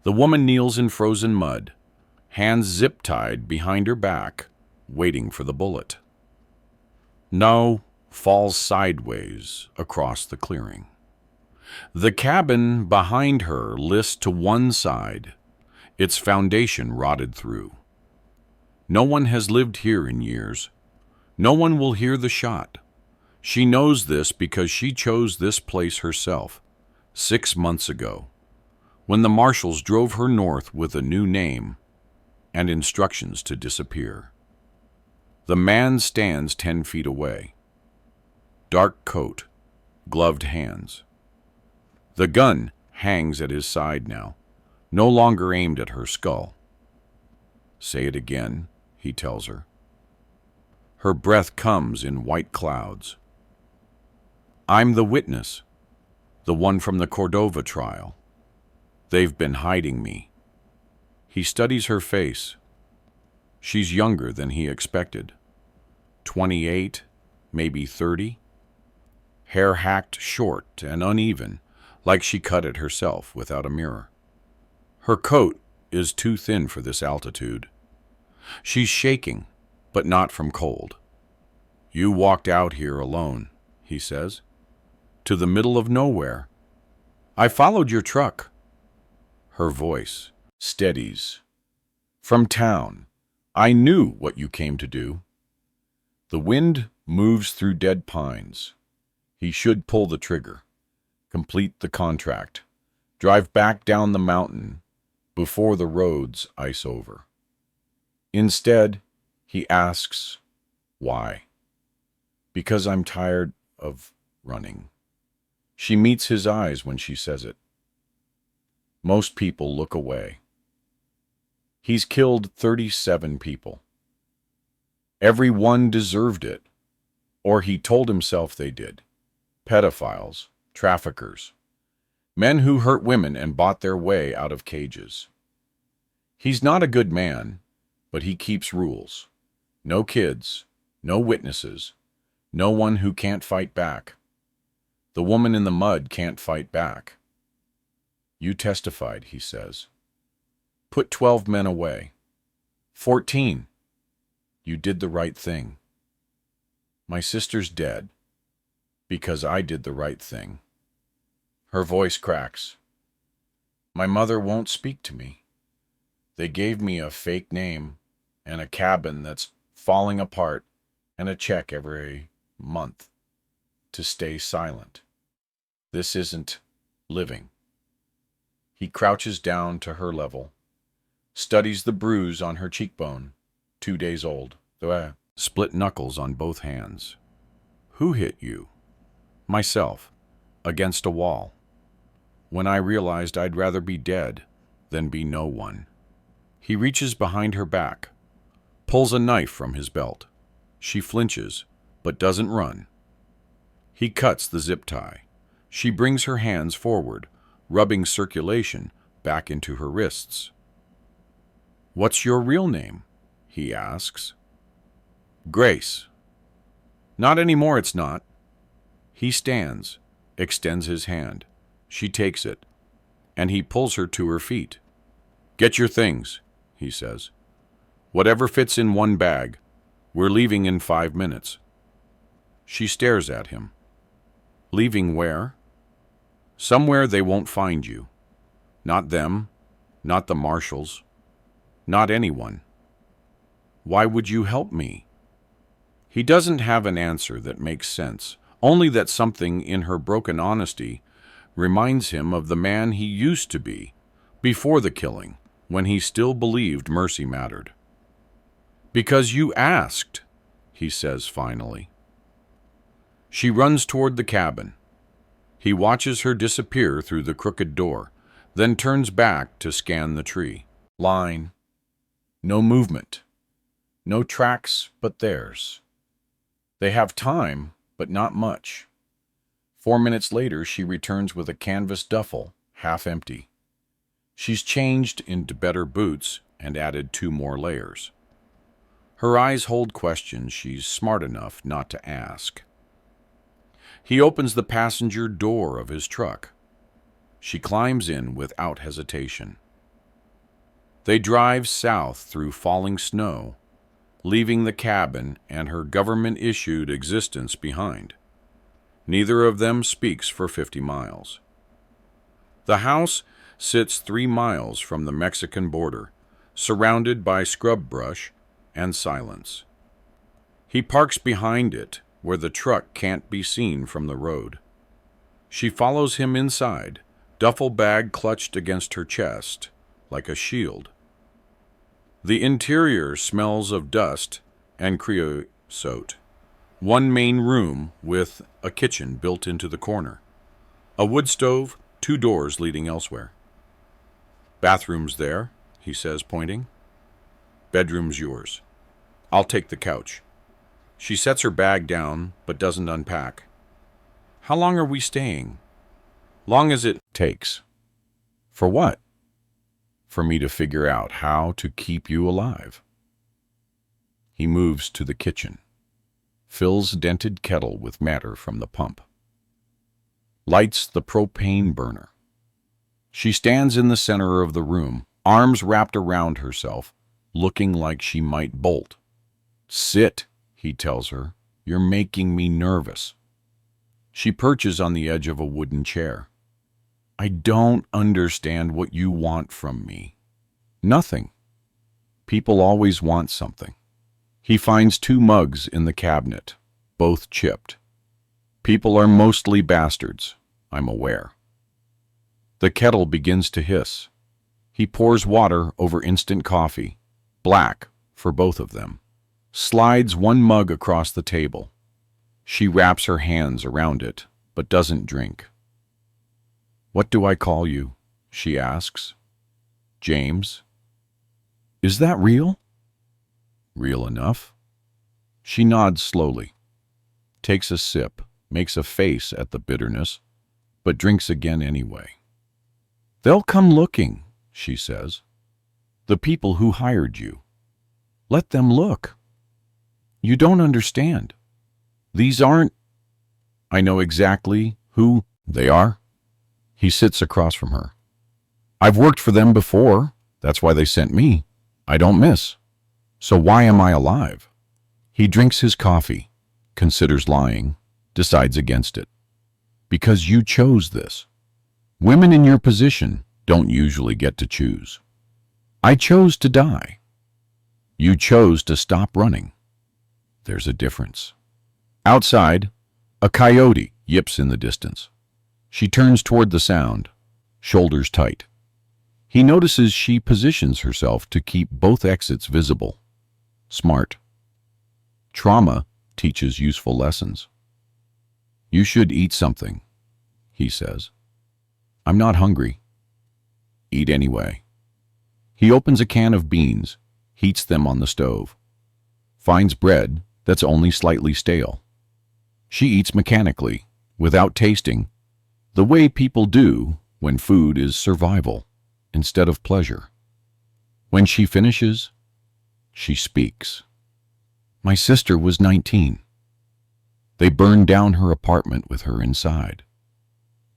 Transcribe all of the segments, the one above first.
The woman kneels in frozen mud, hands zip-tied behind her back, waiting for the bullet. No, falls sideways across the clearing. The cabin behind her lists to one side, its foundation rotted through. No one has lived here in years. No one will hear the shot. She knows this because she chose this place herself 6 months ago, when the marshals drove her north with a new name and instructions to disappear. The man stands 10 feet away. Dark coat, gloved hands. The gun hangs at his side now, no longer aimed at her skull. Say it again, he tells her. Her breath comes in white clouds. I'm the witness, the one from the Cordova trial. They've been hiding me. He studies her face. She's younger than he expected. 28, maybe 30. Hair hacked short and uneven, like she cut it herself without a mirror. Her coat is too thin for this altitude. She's shaking, but not from cold. You walked out here alone, he says, to the middle of nowhere. I followed your truck. Her voice steadies. From town. I knew what you came to do. The wind moves through dead pines. He should pull the trigger, complete the contract, drive back down the mountain before the roads ice over. Instead, he asks, why? Because I'm tired of running. She meets his eyes when she says it. Most people look away. He's killed 37 people. Every one deserved it, or he told himself they did. Pedophiles, traffickers, men who hurt women and bought their way out of cages. He's not a good man, but he keeps rules. No kids, no witnesses, no one who can't fight back. The woman in the mud can't fight back. You testified, he says. Put 12 men away. 14. You did the right thing. My sister's dead because I did the right thing. Her voice cracks. My mother won't speak to me. They gave me a fake name and a cabin that's falling apart and a check every month to stay silent. This isn't living. He crouches down to her level, studies the bruise on her cheekbone, 2 days old, split knuckles on both hands. Who hit you? Myself, against a wall. When I realized I'd rather be dead than be no one. He reaches behind her back, pulls a knife from his belt. She flinches, but doesn't run. He cuts the zip tie. She brings her hands forward, rubbing circulation back into her wrists. What's your real name? He asks. Grace. Not anymore, it's not. He stands, extends his hand. She takes it, and he pulls her to her feet. Get your things, he says. Whatever fits in one bag. We're leaving in 5 minutes. She stares at him. Leaving where? Somewhere they won't find you. Not them, not the marshals, not anyone. Why would you help me? He doesn't have an answer that makes sense, only that something in her broken honesty reminds him of the man he used to be before the killing, when he still believed mercy mattered. Because you asked, he says finally. She runs toward the cabin. He watches her disappear through the crooked door, then turns back to scan the tree. Line. No movement. No tracks but theirs. They have time, but not much. 4 minutes later, she returns with a canvas duffel, half empty. She's changed into better boots and added 2 more layers. Her eyes hold questions she's smart enough not to ask. He opens the passenger door of his truck. She climbs in without hesitation. They drive south through falling snow, leaving the cabin and her government-issued existence behind. Neither of them speaks for 50 miles. The house sits 3 miles from the Mexican border, surrounded by scrub brush and silence. He parks behind it, where the truck can't be seen from the road. She follows him inside, duffel bag clutched against her chest, like a shield. The interior smells of dust and creosote. One main room with a kitchen built into the corner. A wood stove, 2 doors leading elsewhere. Bathroom's there, he says, pointing. Bedroom's yours. I'll take the couch. She sets her bag down, but doesn't unpack. How long are we staying? Long as it takes. For what? For me to figure out how to keep you alive. He moves to the kitchen, fills dented kettle with matter from the pump, lights the propane burner. She stands in the center of the room, arms wrapped around herself, looking like she might bolt. Sit, he tells her. You're making me nervous. She perches on the edge of a wooden chair. I don't understand what you want from me. Nothing. People always want something. He finds 2 mugs in the cabinet, both chipped. People are mostly bastards, I'm aware. The kettle begins to hiss. He pours water over instant coffee, black for both of them, slides 1 mug across the table. She wraps her hands around it, but doesn't drink. What do I call you? She asks. James. Is that real? Real enough. She nods slowly, takes a sip, makes a face at the bitterness, but drinks again anyway. They'll come looking, she says. The people who hired you. Let them look. You don't understand. These aren't... I know exactly who they are. He sits across from her. I've worked for them before. That's why they sent me. I don't miss. So why am I alive? He drinks his coffee, considers lying, decides against it. Because you chose this. Women in your position don't usually get to choose. I chose to die. You chose to stop running. There's a difference. Outside, a coyote yips in the distance. She turns toward the sound, shoulders tight. He notices she positions herself to keep both exits visible. Smart. Trauma teaches useful lessons. You should eat something, he says. I'm not hungry. Eat anyway. He opens a can of beans, heats them on the stove, finds bread that's only slightly stale. She eats mechanically, without tasting, the way people do when food is survival instead of pleasure. When she finishes, she speaks. My sister was 19. They burned down her apartment with her inside.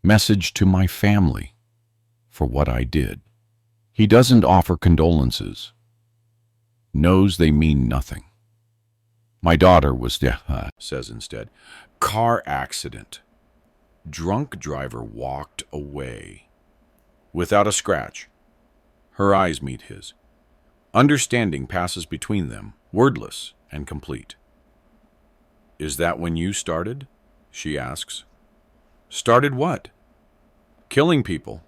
Message to my family for what I did. He doesn't offer condolences. Knows they mean nothing. My daughter was, says instead, car accident. Drunk driver walked away. Without a scratch. Her eyes meet his. Understanding passes between them, wordless and complete. Is that when you started? She asks. Started what? Killing people.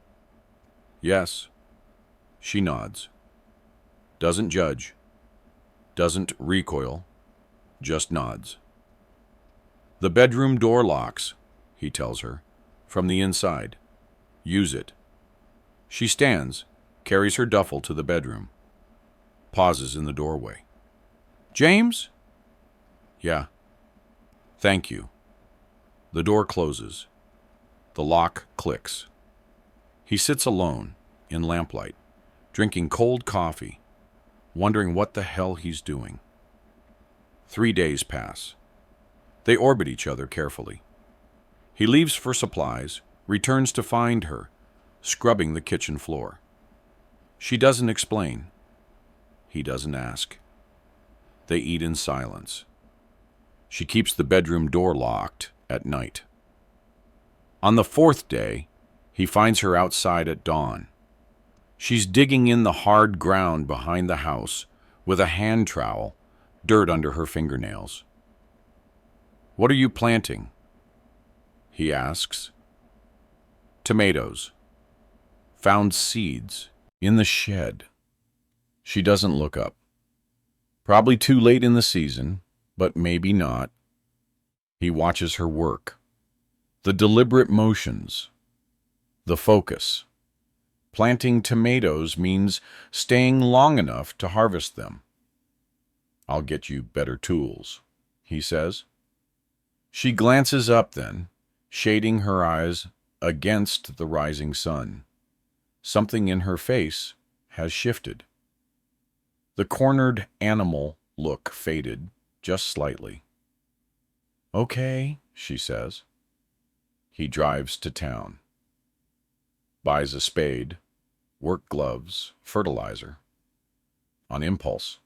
Yes. She nods. Doesn't judge. Doesn't recoil. Just nods. The bedroom door locks, he tells her, from the inside. Use it. She stands, carries her duffel to the bedroom. Pauses in the doorway. James? Yeah. Thank you. The door closes. The lock clicks. He sits alone, in lamplight, drinking cold coffee, wondering what the hell he's doing. 3 days pass. They orbit each other carefully. He leaves for supplies, returns to find her, scrubbing the kitchen floor. She doesn't explain. He doesn't ask. They eat in silence. She keeps the bedroom door locked at night. On the fourth day, he finds her outside at dawn. She's digging in the hard ground behind the house with a hand trowel, dirt under her fingernails. "What are you planting?" he asks. "Tomatoes. Found seeds in the shed." She doesn't look up. Probably too late in the season, but maybe not. He watches her work. The deliberate motions. The focus. Planting tomatoes means staying long enough to harvest them. "I'll get you better tools," he says. She glances up then, shading her eyes against the rising sun. Something in her face has shifted. The cornered animal look faded just slightly. "Okay," she says. He drives to town. Buys a spade, work gloves, fertilizer. On impulse,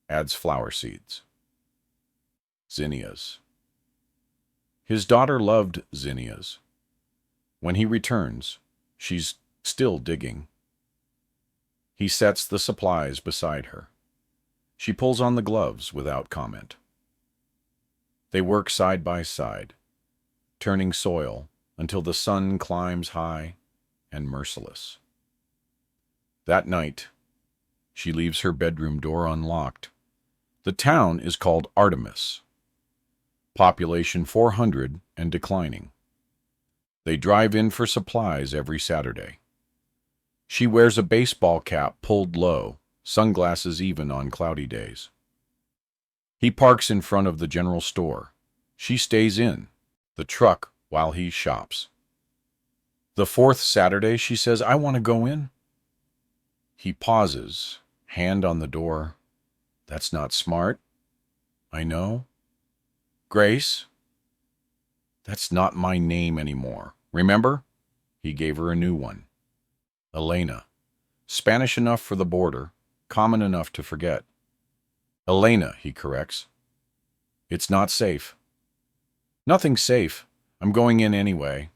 adds flower seeds. Zinnias. His daughter loved zinnias. When he returns, she's still digging. He sets the supplies beside her. She pulls on the gloves without comment. They work side by side, turning soil until the sun climbs high and merciless. That night, she leaves her bedroom door unlocked. The town is called Artemis. Population 400 and declining. They drive in for supplies every Saturday. She wears a baseball cap pulled low, sunglasses even on cloudy days. He parks in front of the general store. She stays in the truck while he shops. The fourth Saturday, she says, "I want to go in." He pauses, hand on the door. "That's not smart." "I know." "Grace?" "That's not my name anymore. Remember?" He gave her a new one. "Elena. Spanish enough for the border, common enough to forget." "Elena," he corrects. "It's not safe." "Nothing's safe. I'm going in anyway."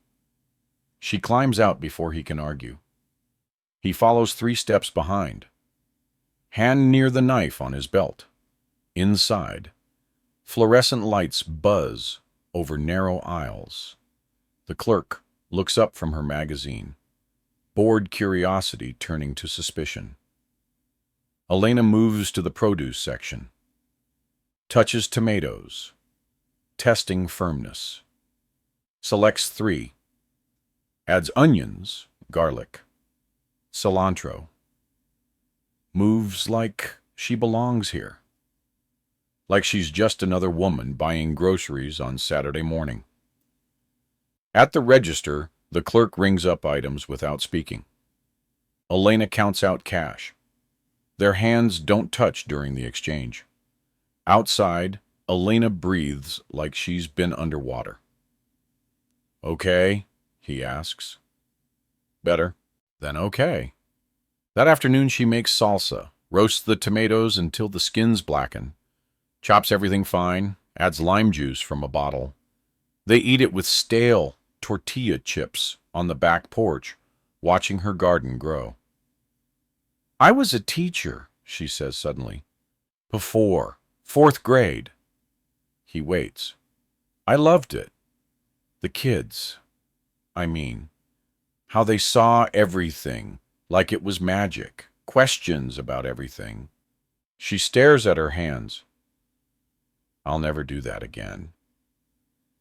She climbs out before he can argue. He follows 3 steps behind. Hand near the knife on his belt. Inside, fluorescent lights buzz over narrow aisles. The clerk looks up from her magazine, bored curiosity turning to suspicion. Elena moves to the produce section. Touches tomatoes. Testing firmness. Selects 3. Adds onions, garlic, cilantro. Moves like she belongs here. Like she's just another woman buying groceries on Saturday morning. At the register, the clerk rings up items without speaking. Elena counts out cash. Their hands don't touch during the exchange. Outside, Elena breathes like she's been underwater. "Okay?" he asks. "Better." "Then okay." That afternoon she makes salsa, roasts the tomatoes until the skins blacken, chops everything fine, adds lime juice from a bottle. They eat it with stale tortilla chips on the back porch, watching her garden grow. "I was a teacher," she says suddenly. "Before, 4th grade." He waits. "I loved it. The kids. I mean, how they saw everything like it was magic, questions about everything." She stares at her hands. "I'll never do that again.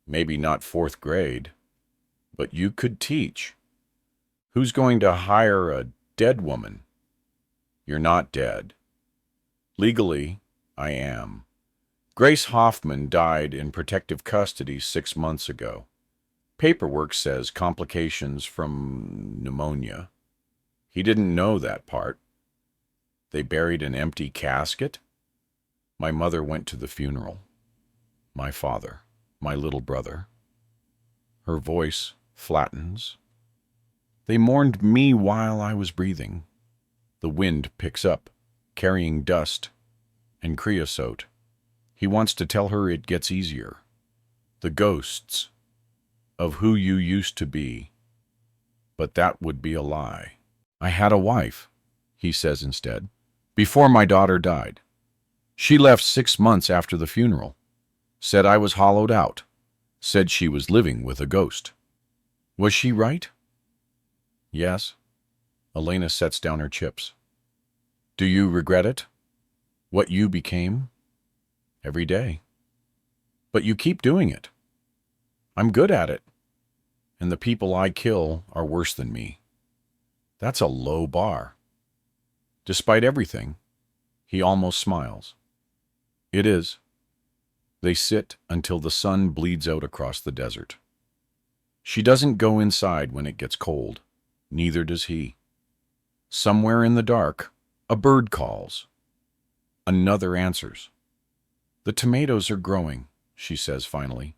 Maybe not 4th grade, but you could teach. Who's going to hire a dead woman?" "You're not dead." "Legally, I am. Grace Hoffman died in protective custody 6 months ago. Paperwork says complications from pneumonia. He didn't know that part. They buried an empty casket. My mother went to the funeral. My father, my little brother." Her voice flattens. "They mourned me while I was breathing. The wind picks up, carrying dust and creosote. He wants to tell her it gets easier. The ghosts of who you used to be. But that would be a lie. I had a wife, he says instead, before my daughter died. She left 6 months after the funeral. Said I was hollowed out. Said she was living with a ghost. Was she right? Yes. Elena sets down her chips. Do you regret it? What you became? Every day. But you keep doing it. I'm good at it. And the people I kill are worse than me. That's a low bar. Despite everything, he almost smiles. It is. They sit until the sun bleeds out across the desert. She doesn't go inside when it gets cold. Neither does he. Somewhere in the dark, a bird calls. Another answers. The tomatoes are growing, she says finally.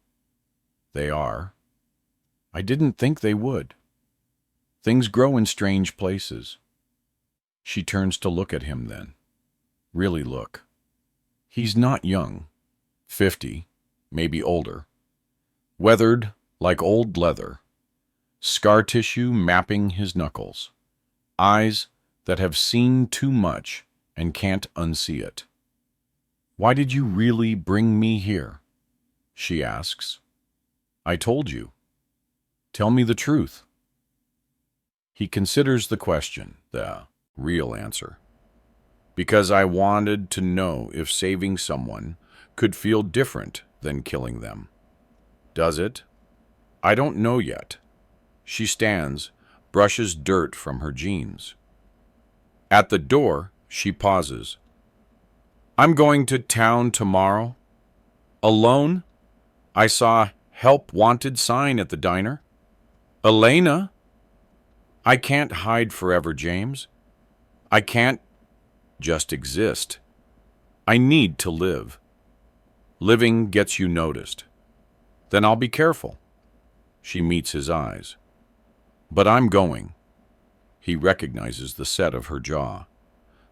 They are. I didn't think they would. Things grow in strange places. She turns to look at him then. Really look. He's not young. 50, maybe older. Weathered like old leather. Scar tissue mapping his knuckles. Eyes that have seen too much and can't unsee it. Why did you really bring me here? She asks. I told you. Tell me the truth. He considers the question, the real answer. Because I wanted to know if saving someone could feel different than killing them. Does it? I don't know yet. She stands, brushes dirt from her jeans. At the door, she pauses. I'm going to town tomorrow. Alone? I saw help wanted sign at the diner. Elena? I can't hide forever, James. I can't just exist. I need to live. Living gets you noticed. Then I'll be careful. She meets his eyes. But I'm going. He recognizes the set of her jaw.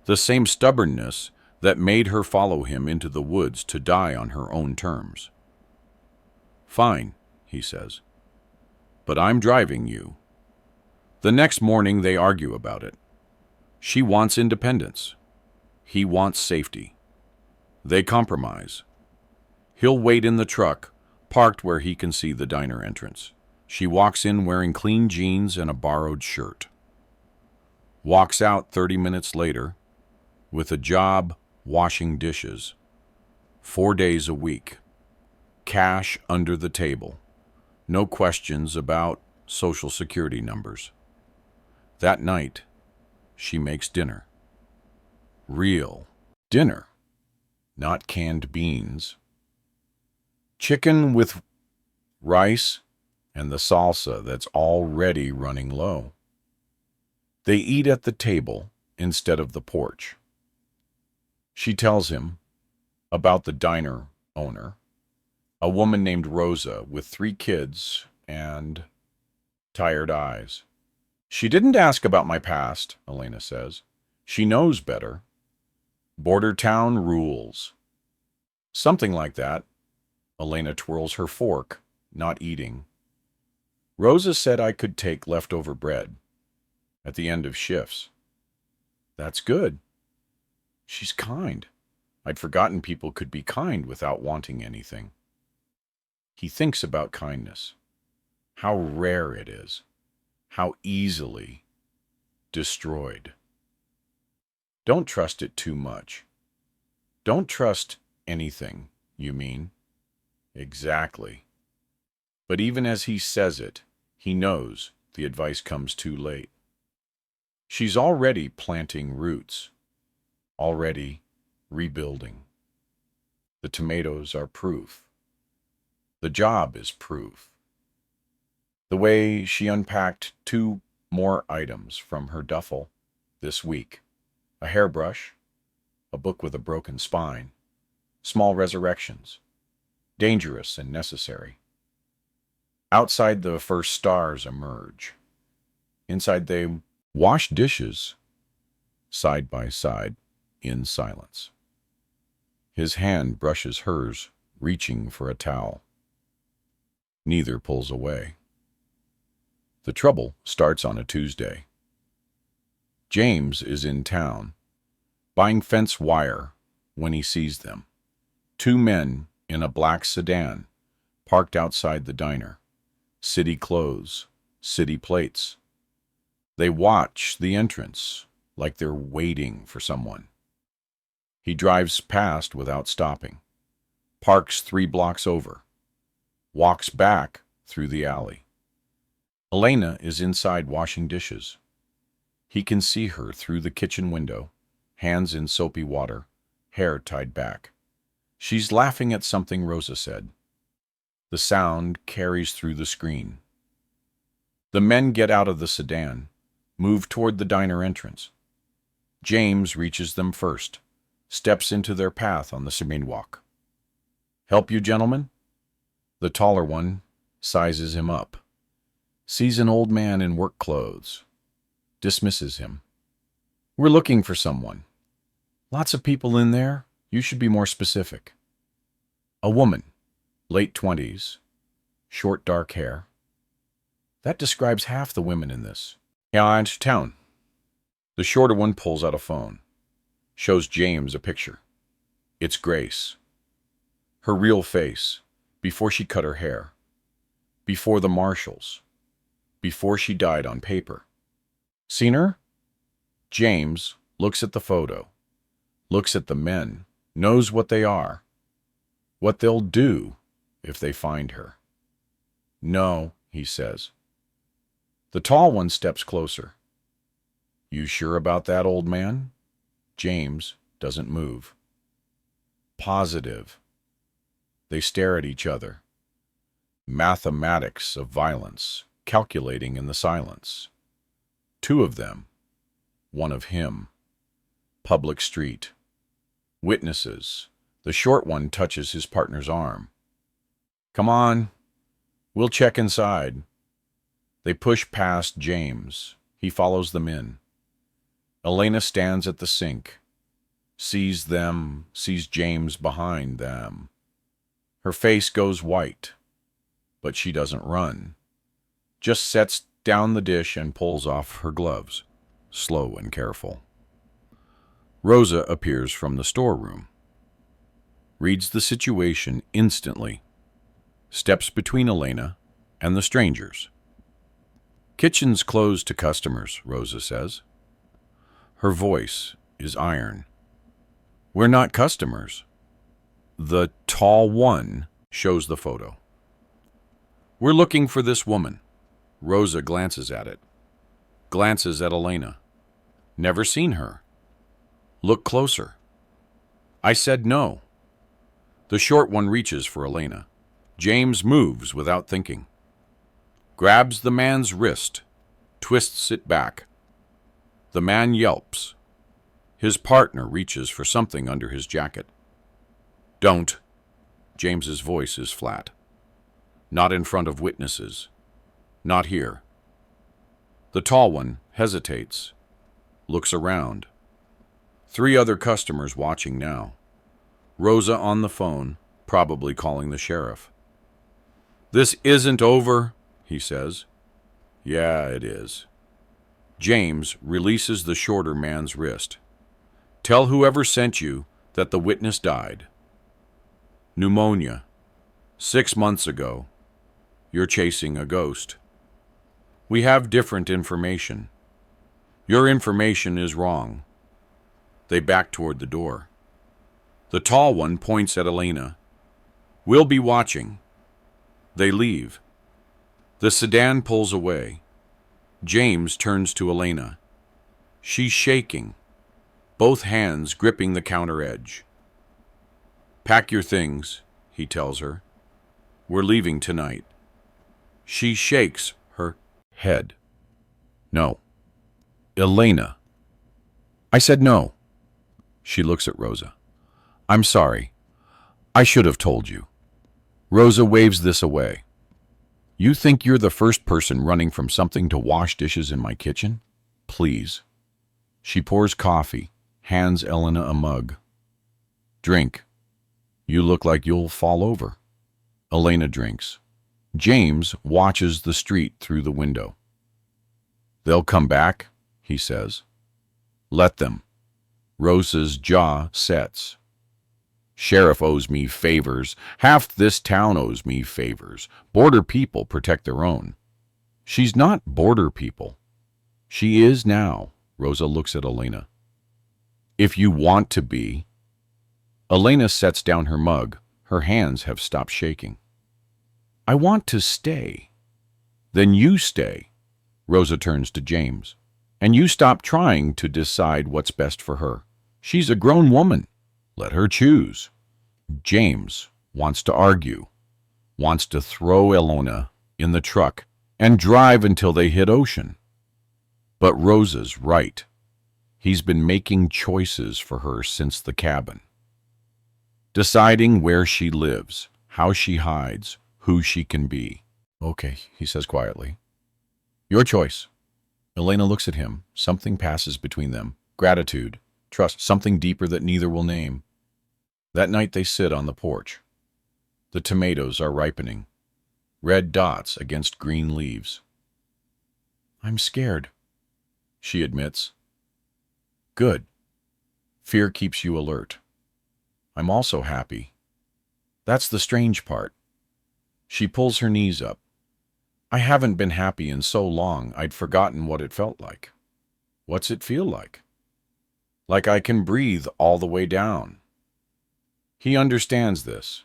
The same stubbornness that made her follow him into the woods to die on her own terms. Fine, he says. But I'm driving you. The next morning they argue about it. She wants independence. He wants safety. They compromise. He'll wait in the truck, parked where he can see the diner entrance. She walks in wearing clean jeans and a borrowed shirt. Walks out 30 minutes later with a job washing dishes. 4 days a week. Cash under the table. No questions about Social Security numbers. That night, she makes dinner. Real dinner. Not canned beans. Chicken with rice and the salsa that's already running low. They eat at the table instead of the porch. She tells him about the diner owner, a woman named Rosa with 3 kids and tired eyes. She didn't ask about my past, Elena says. She knows better. Border town rules. Something like that. Elena twirls her fork, not eating. Rosa said I could take leftover bread at the end of shifts. That's good. She's kind. I'd forgotten people could be kind without wanting anything. He thinks about kindness. How rare it is. How easily destroyed. Don't trust it too much. Don't trust anything, you mean? Exactly. But even as he says it, he knows the advice comes too late. She's already planting roots, already rebuilding. The tomatoes are proof. The job is proof. The way she unpacked 2 more items from her duffel this week. A hairbrush, a book with a broken spine, small resurrections, dangerous and necessary. Outside the first stars emerge. Inside they wash dishes, side by side, in silence. His hand brushes hers, reaching for a towel. Neither pulls away. The trouble starts on a Tuesday. James is in town, buying fence wire, when he sees them. Two men in a black sedan, parked outside the diner. City clothes, city plates. They watch the entrance, like they're waiting for someone. He drives past without stopping, parks 3 blocks over, walks back through the alley. Elena is inside washing dishes. He can see her through the kitchen window, hands in soapy water, hair tied back. She's laughing at something Rosa said. The sound carries through the screen. The men get out of the sedan, move toward the diner entrance. James reaches them first, steps into their path on the sidewalk. "Help you, gentlemen?" The taller one sizes him up, sees an old man in work clothes, dismisses him. "We're looking for someone." "Lots of people in there. You should be more specific." A woman, late 20s, short dark hair. That describes half the women in this. "Yeah, I'm to town." The shorter one pulls out a phone, shows James a picture. It's Grace. Her real face, before she cut her hair, before the marshals, before she died on paper. "Seen her?" James looks at the photo, looks at the men, knows what they are, what they'll do if they find her. "No," he says. The tall one steps closer. "You sure about that, old man?" James doesn't move. "Positive." They stare at each other. Mathematics of violence, calculating in the silence. 2 of them, 1 of him. Public street. Witnesses. The short one touches his partner's arm. "Come on, we'll check inside." They push past James. He follows them in. Elena stands at the sink, sees them, sees James behind them. Her face goes white, but she doesn't run. Just sets down the dish and pulls off her gloves, slow and careful. Rosa appears from the storeroom, reads the situation instantly, steps between Elena and the strangers. "Kitchen's closed to customers," Rosa says. Her voice is iron. "We're not customers." The tall one shows the photo. "We're looking for this woman." Rosa glances at it, glances at Elena. "Never seen her." "Look closer." "I said no." The short one reaches for Elena. James moves without thinking, grabs the man's wrist, twists it back. The man yelps. His partner reaches for something under his jacket. "Don't." James's voice is flat. "Not in front of witnesses. Not here." The tall one hesitates, looks around. 3 other customers watching now. Rosa on the phone, probably calling the sheriff. "This isn't over," he says. "Yeah, it is." James releases the shorter man's wrist. "Tell whoever sent you that the witness died. Pneumonia. 6 months ago. You're chasing a ghost. We have different information. Your information is wrong." They back toward the door. The tall one points at Elena. "We'll be watching." They leave. The sedan pulls away. James turns to Elena. She's shaking, both hands gripping the counter edge. "Pack your things," he tells her. "We're leaving tonight." She shakes her head. "No." "Elena." "I said no." She looks at Rosa. "I'm sorry. I should have told you." Rosa waves this away. "You think you're the first person running from something to wash dishes in my kitchen? Please." She pours coffee, hands Elena a mug. Drink. You look like you'll fall over. Elena drinks. James watches the street through the window. They'll come back, he says. Let them. Rosa's jaw sets. Sheriff owes me favors. Half this town owes me favors. Border people protect their own. She's not border people. She is now. Rosa looks at Elena. If you want to be. Elena sets down her mug. Her hands have stopped shaking. I want to stay. Then you stay. Rosa turns to James. And you stop trying to decide what's best for her. She's a grown woman. Let her choose. James wants to argue, wants to throw Elena in the truck and drive until they hit ocean. But Rosa's right. He's been making choices for her since the cabin. Deciding where she lives, how she hides, who she can be. Okay, he says quietly. Your choice. Elena looks at him. Something passes between them. Gratitude, trust, something deeper that neither will name. That night they sit on the porch. The tomatoes are ripening. Red dots against green leaves. I'm scared, she admits. Good. Fear keeps you alert. I'm also happy. That's the strange part. She pulls her knees up. I haven't been happy in so long I'd forgotten what it felt like. What's it feel like? Like I can breathe all the way down. He understands this.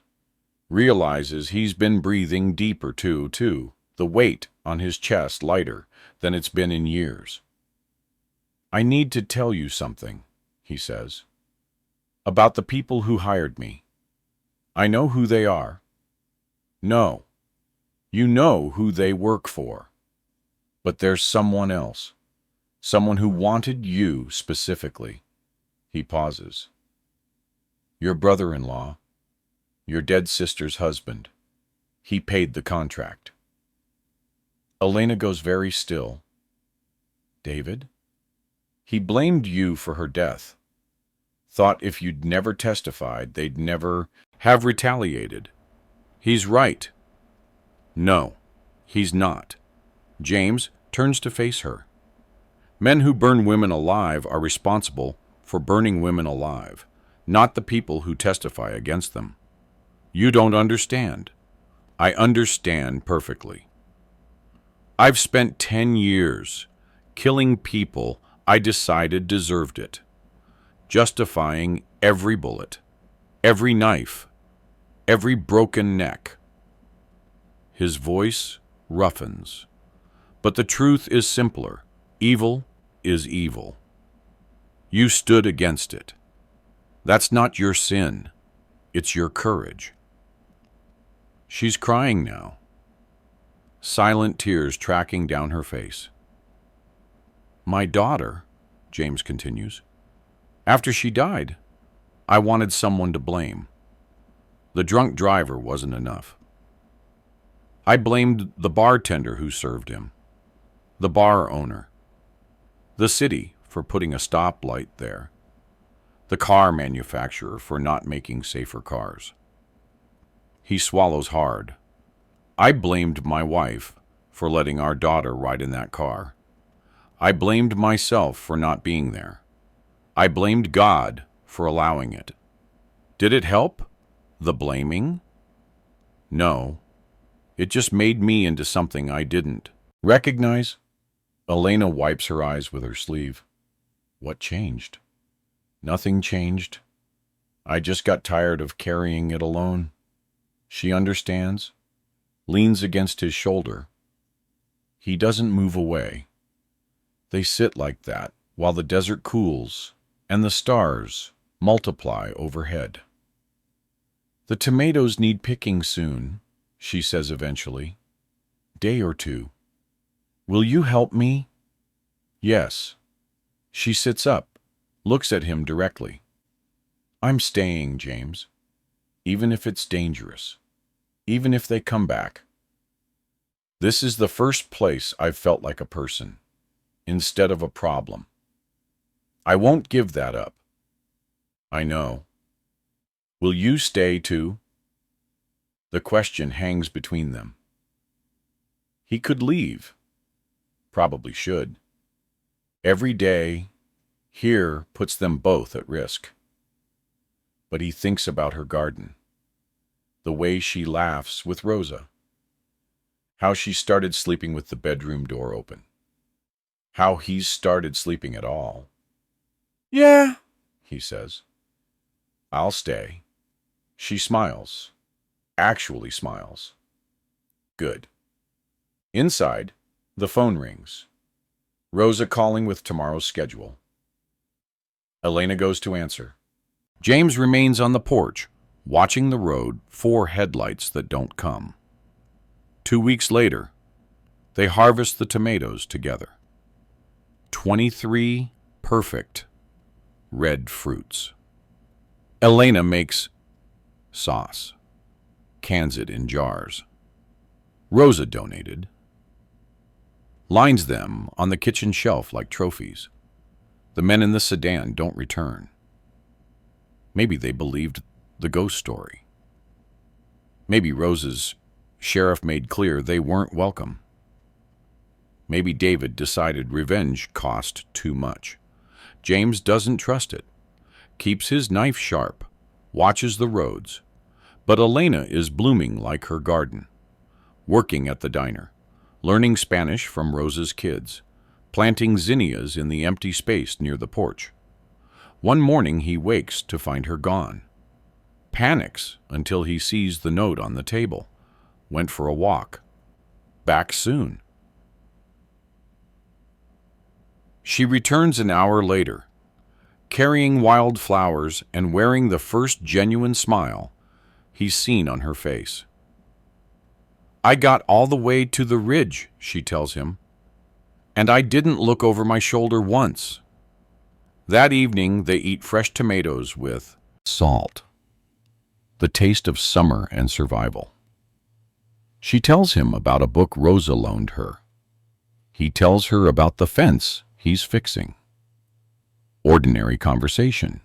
Realizes he's been breathing deeper too, the weight on his chest lighter than it's been in years. I need to tell you something, he says. About the people who hired me. I know who they are. No. You know who they work for. But there's someone else. Someone who wanted you specifically. He pauses. Your brother-in-law. Your dead sister's husband. He paid the contract. Elena goes very still. David? He blamed you for her death. Thought if you'd never testified, they'd never have retaliated. He's right. No, he's not. James turns to face her. Men who burn women alive are responsible for burning women alive, not the people who testify against them. You don't understand. I understand perfectly. I've spent 10 years killing people I decided deserved it, justifying every bullet, every knife, every broken neck. His voice roughens, but the truth is simpler. Evil is evil. You stood against it. That's not your sin. It's your courage. She's crying now. Silent tears tracking down her face. My daughter, James continues, after she died, I wanted someone to blame. The drunk driver wasn't enough. I blamed the bartender who served him, the bar owner, the city for putting a stoplight there, the car manufacturer for not making safer cars. He swallows hard. I blamed my wife for letting our daughter ride in that car. I blamed myself for not being there. I blamed God for allowing it. Did it help? The blaming? No. It just made me into something I didn't recognize. Elena wipes her eyes with her sleeve. What changed? Nothing changed. I just got tired of carrying it alone. She understands, leans against his shoulder. He doesn't move away. They sit like that while the desert cools and the stars multiply overhead. The tomatoes need picking soon, she says eventually. Day or two. Will you help me? Yes. She sits up, looks at him directly. I'm staying, James. Even if it's dangerous. Even if they come back. This is the first place I've felt like a person, instead of a problem. I won't give that up. I know. Will you stay too? The question hangs between them. He could leave. Probably should. Every day here puts them both at risk. But he thinks about her garden, the way she laughs with Rosa, how she started sleeping with the bedroom door open, how he's started sleeping at all. Yeah, he says. I'll stay. She smiles, actually smiles. Good. Inside, the phone rings. Rosa calling with tomorrow's schedule. Elena goes to answer. James remains on the porch, watching the road for headlights that don't come. 2 weeks later, they harvest the tomatoes together. 23 perfect red fruits. Elena makes sauce, cans it in jars. Rosa donated, lines them on the kitchen shelf like trophies. The men in the sedan don't return. Maybe they believed the ghost story. Maybe Rosa's sheriff made clear they weren't welcome. Maybe David decided revenge cost too much. James doesn't trust it, keeps his knife sharp, watches the roads. But Elena is blooming like her garden, working at the diner, learning Spanish from Rosa's kids, planting zinnias in the empty space near the porch. One morning he wakes to find her gone. Panics until he sees the note on the table. Went for a walk. Back soon. She returns an hour later, carrying wild flowers and wearing the first genuine smile he's seen on her face. I got all the way to the ridge, she tells him, and I didn't look over my shoulder once. That evening they eat fresh tomatoes with salt, the taste of summer and survival. She tells him about a book Rosa loaned her. He tells her about the fence he's fixing. Ordinary conversation,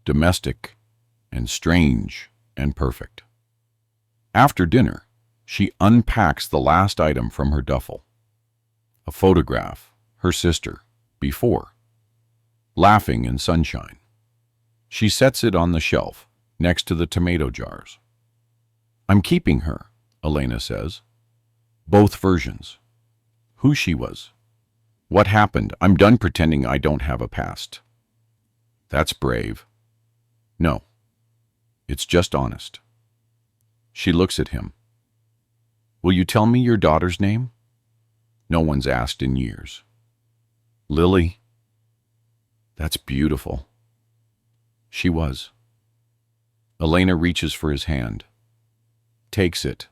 domestic and strange and perfect. After dinner, she unpacks the last item from her duffel. A photograph, her sister, before, laughing in sunshine. She sets it on the shelf, next to the tomato jars. I'm keeping her, Elena says. Both versions. Who she was. What happened? I'm done pretending I don't have a past. That's brave. No. It's just honest. She looks at him. Will you tell me your daughter's name? No one's asked in years. Lily? That's beautiful. She was. Elena reaches for his hand. Takes it.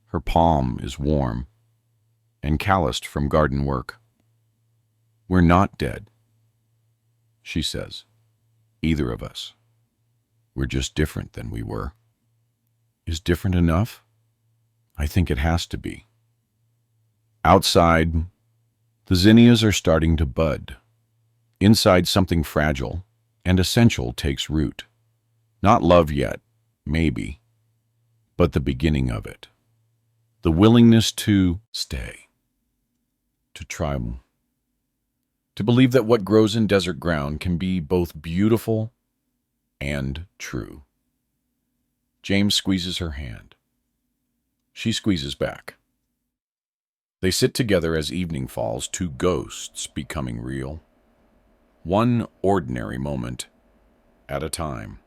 Her palm is warm and calloused from garden work. We're not dead, she says. Either of us. We're just different than we were. Is different enough? I think it has to be. Outside, the zinnias are starting to bud. Inside, something fragile and essential takes root. Not love yet, maybe, but the beginning of it. The willingness to stay, to try, to believe that what grows in desert ground can be both beautiful and true. James squeezes her hand. She squeezes back. They sit together as evening falls, two ghosts becoming real. One ordinary moment at a time.